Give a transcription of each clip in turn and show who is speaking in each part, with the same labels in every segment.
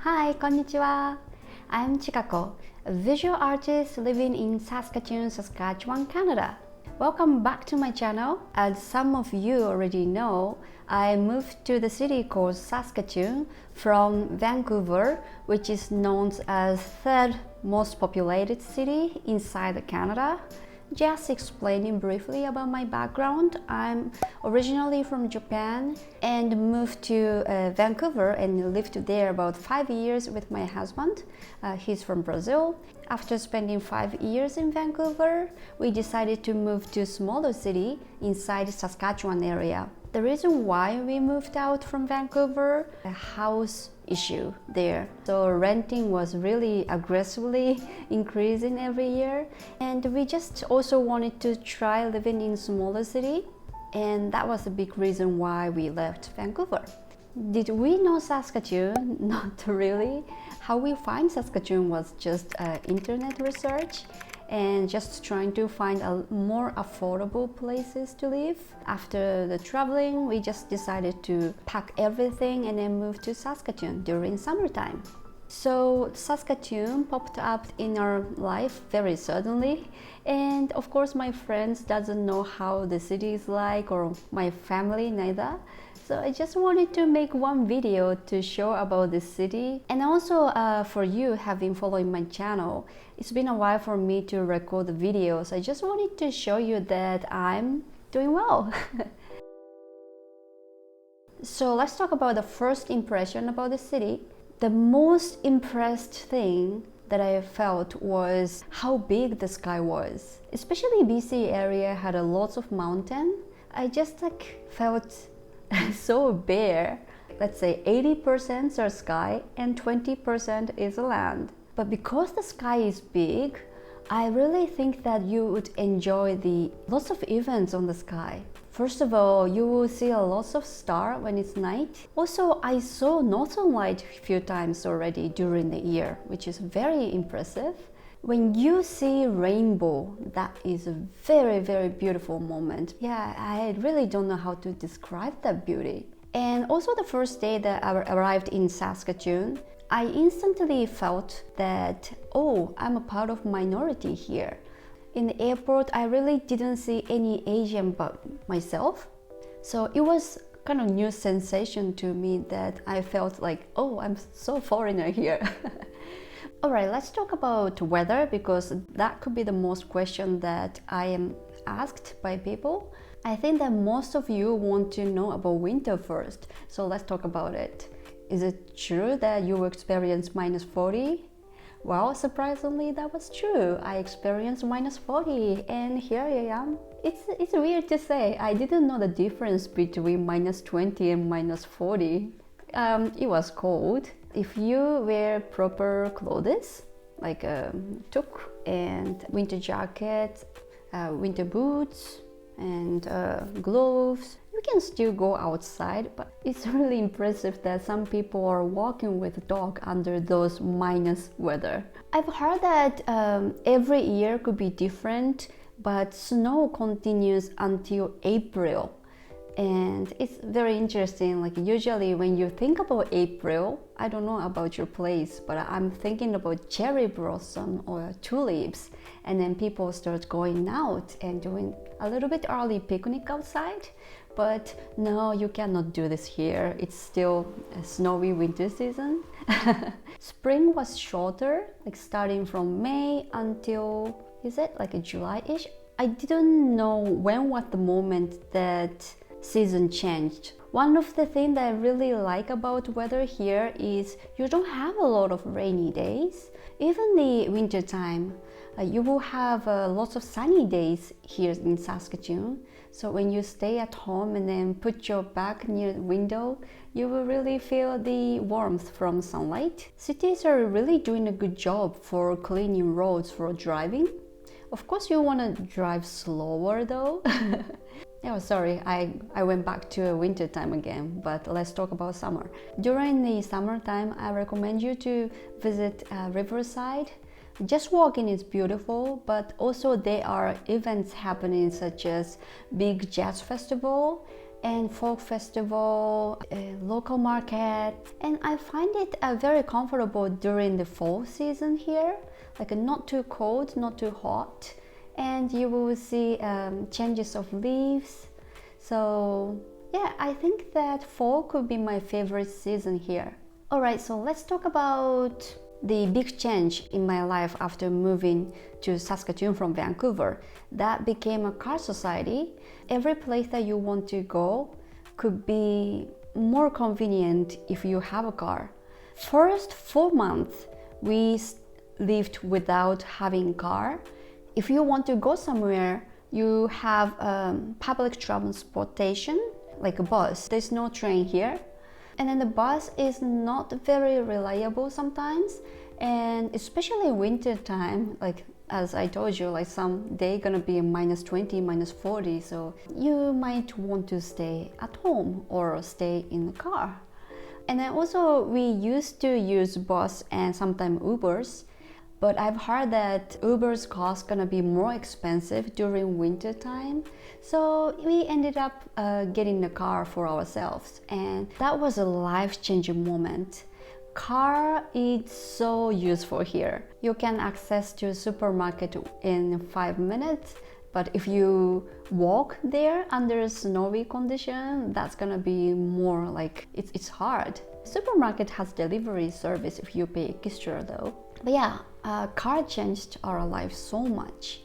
Speaker 1: Hi, konnichiwa. I'm Chikako, a visual artist living in Saskatoon, Saskatchewan, Canada. Welcome back to my channel. As some of you already know, I moved to the city called Saskatoon from Vancouver, which is known as third most populated city inside Canada. Just explaining briefly about my background, I'm originally from Japan and moved to Vancouver and lived there about 5 years with my husband. He's from Brazil. After spending 5 years in Vancouver, we decided to move to a smaller city inside the Saskatchewan area. The reason why we moved out from Vancouver, a house issue there. So renting was really aggressively increasing every year, and we just also wanted to try living in a smaller city, and that was a big reason why we left Vancouver. Did we know Saskatoon? Not really. How we find Saskatoon was just internet research and just trying to find more affordable places to live. After the traveling, we just decided to pack everything and then move to Saskatoon during summertime. So Saskatoon popped up in our life very suddenly, and of course my friends doesn't know how the city is like, or my family neither. So I just wanted to make one video to show about the city, and also for you having following my channel, it's been a while for me to record the videos. I just wanted to show you that I'm doing well. So let's talk about the first impression about the city. The most impressed thing that I felt was how big the sky was. Especially BC area had a lots of mountain. I just felt so bare. Let's say 80% are sky and 20% is land. But because the sky is big, I really think that you would enjoy the lots of events on the sky. First of all, you will see a lots of stars when it's night. Also, I saw northern light a few times already during the year, which is very impressive. When you see rainbow, that is a very, very beautiful moment. Yeah, I really don't know how to describe that beauty. And also the first day that I arrived in Saskatoon, I instantly felt that, oh, I'm a part of minority here. In the airport, I really didn't see any Asian but myself. So it was kind of new sensation to me that I felt like, oh, I'm so foreigner here. Alright, let's talk about weather, because that could be the most question that I am asked by people. I think that most of you want to know about winter first, so let's talk about it. Is it true that you experience -40? Well, surprisingly, that was true. I experienced -40 and here I am. It's weird to say. I didn't know the difference between -20 and -40. It was cold. If you wear proper clothes, like a toque and winter jacket, winter boots, and gloves, you can still go outside. But it's really impressive that some people are walking with a dog under those minus weather. I've heard that every year could be different, but snow continues until April. And it's very interesting, like usually when you think about April, I don't know about your place, but I'm thinking about cherry blossom or tulips, and then people start going out and doing a little bit early picnic outside. But no, you cannot do this here. It's still a snowy winter season. Spring was shorter, like starting from May until, is it like a July-ish? I didn't know when was the moment that season changed. One of the things that I really like about weather here is you don't have a lot of rainy days. Even the winter time, you will have lots of sunny days here in Saskatoon. So when you stay at home and then put your back near the window, you will really feel the warmth from sunlight. Cities are really doing a good job for cleaning roads for driving. Of course, you want to drive slower though. Oh, sorry, I went back to winter time again, but let's talk about summer. During the summertime, I recommend you to visit Riverside. Just walking is beautiful, but also there are events happening such as big jazz festival and folk festival, local market, and I find it very comfortable during the fall season here, like not too cold, not too hot, and you will see changes of leaves. So yeah, I think that fall could be my favorite season here. Alright, so let's talk about the big change in my life after moving to Saskatoon from Vancouver. That became a car society. Every place that you want to go could be more convenient if you have a car. First 4 months we lived without having a car. If you want to go somewhere, you have public transportation like a bus. There's no train here. And then the bus is not very reliable sometimes, and especially winter time, like as I told you, like some day gonna be -20, -40, so you might want to stay at home or stay in the car. And then also we used to use bus and sometimes Ubers, but I've heard that Uber's cost gonna be more expensive during winter time. So we ended up getting a car for ourselves, and that was a life-changing moment. Car is so useful here. You can access to a supermarket in 5 minutes, but if you walk there under snowy condition, that's gonna be more like it's hard. Supermarket has delivery service if you pay extra though. But yeah, car changed our life so much.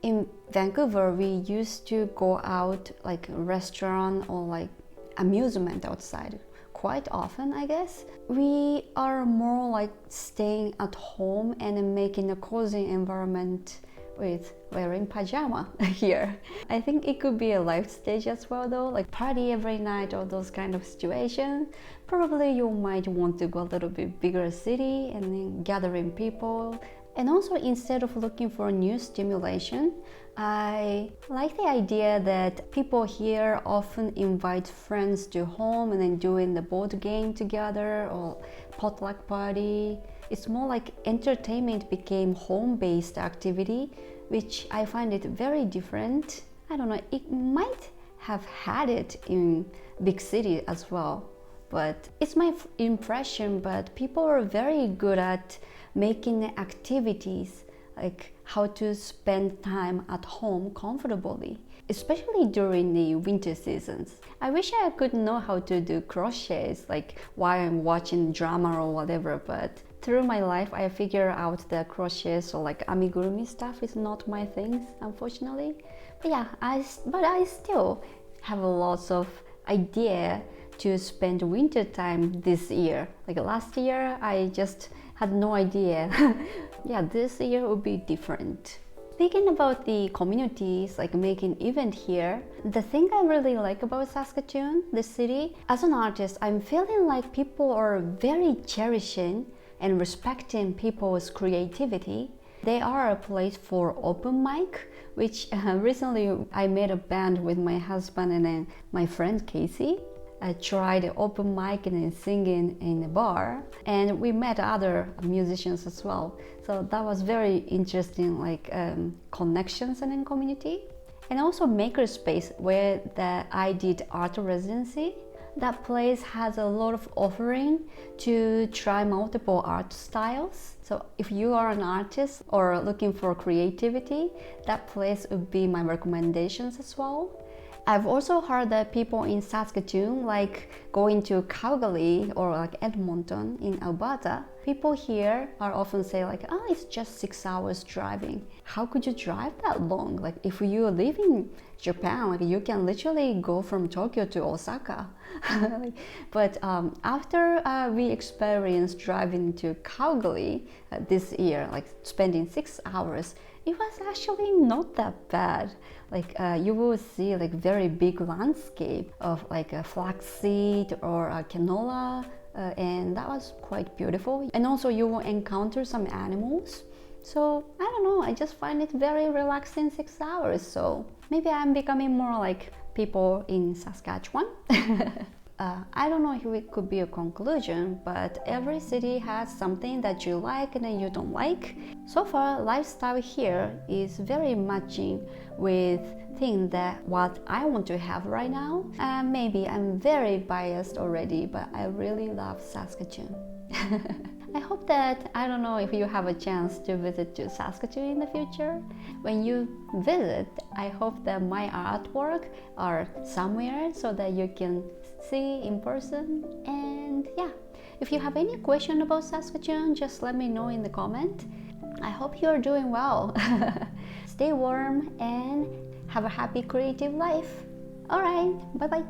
Speaker 1: In Vancouver, we used to go out like a restaurant or like amusement outside quite often, I guess. We are more like staying at home and making a cozy environment with wearing pajama here. I think it could be a life stage as well though, like party every night or those kind of situations. Probably you might want to go a little bit bigger city and then gathering people. And also, instead of looking for new stimulation, I like the idea that people here often invite friends to home and then doing the board game together or potluck party. It's more like entertainment became home-based activity, which I find it very different. I don't know, it might have had it in big city as well, but it's my impression. But people are very good at making activities like how to spend time at home comfortably, especially during the winter seasons. I wish I could know how to do crochets like while I'm watching drama or whatever, but through my life I figure out that crochets or like amigurumi stuff is not my thing, unfortunately. But yeah, I still have a lot of idea to spend winter time this year. Like last year I just had no idea. Yeah, this year will be different. Speaking about the communities, like making event here, the thing I really like about Saskatoon, the city, as an artist, I'm feeling like people are very cherishing and respecting people's creativity. They are a place for open mic, which recently I made a band with my husband and then my friend Casey. I tried open mic and then singing in a bar, and we met other musicians as well. So that was very interesting, like connections and in community. And also Makerspace, where I did art residency. That place has a lot of offering to try multiple art styles. So if you are an artist or looking for creativity, that place would be my recommendations as well. I've also heard that people in Saskatoon like going to Calgary or like Edmonton in Alberta. People here are often say like, oh, it's just 6 hours driving. How could you drive that long? Like if you live in Japan, like you can literally go from Tokyo to Osaka. But after we experienced driving to Calgary this year, like spending 6 hours, it was actually not that bad. Like you will see like very big landscape of like a flaxseed or a canola, and that was quite beautiful. And also you will encounter some animals. So I don't know, I just find it very relaxing 6 hours. So maybe I'm becoming more like people in Saskatchewan. I don't know if it could be a conclusion, but every city has something that you like and then you don't like. So far, lifestyle here is very matching with thing that what I want to have right now. Maybe I'm very biased already, but I really love Saskatoon. I hope that, I don't know if you have a chance to visit to Saskatoon in the future. When you visit, I hope that my artwork are somewhere so that you can see in person. And yeah, if you have any question about Saskatoon, just let me know in the comment. I hope you're doing well. Stay warm and have a happy creative life. All right, bye bye.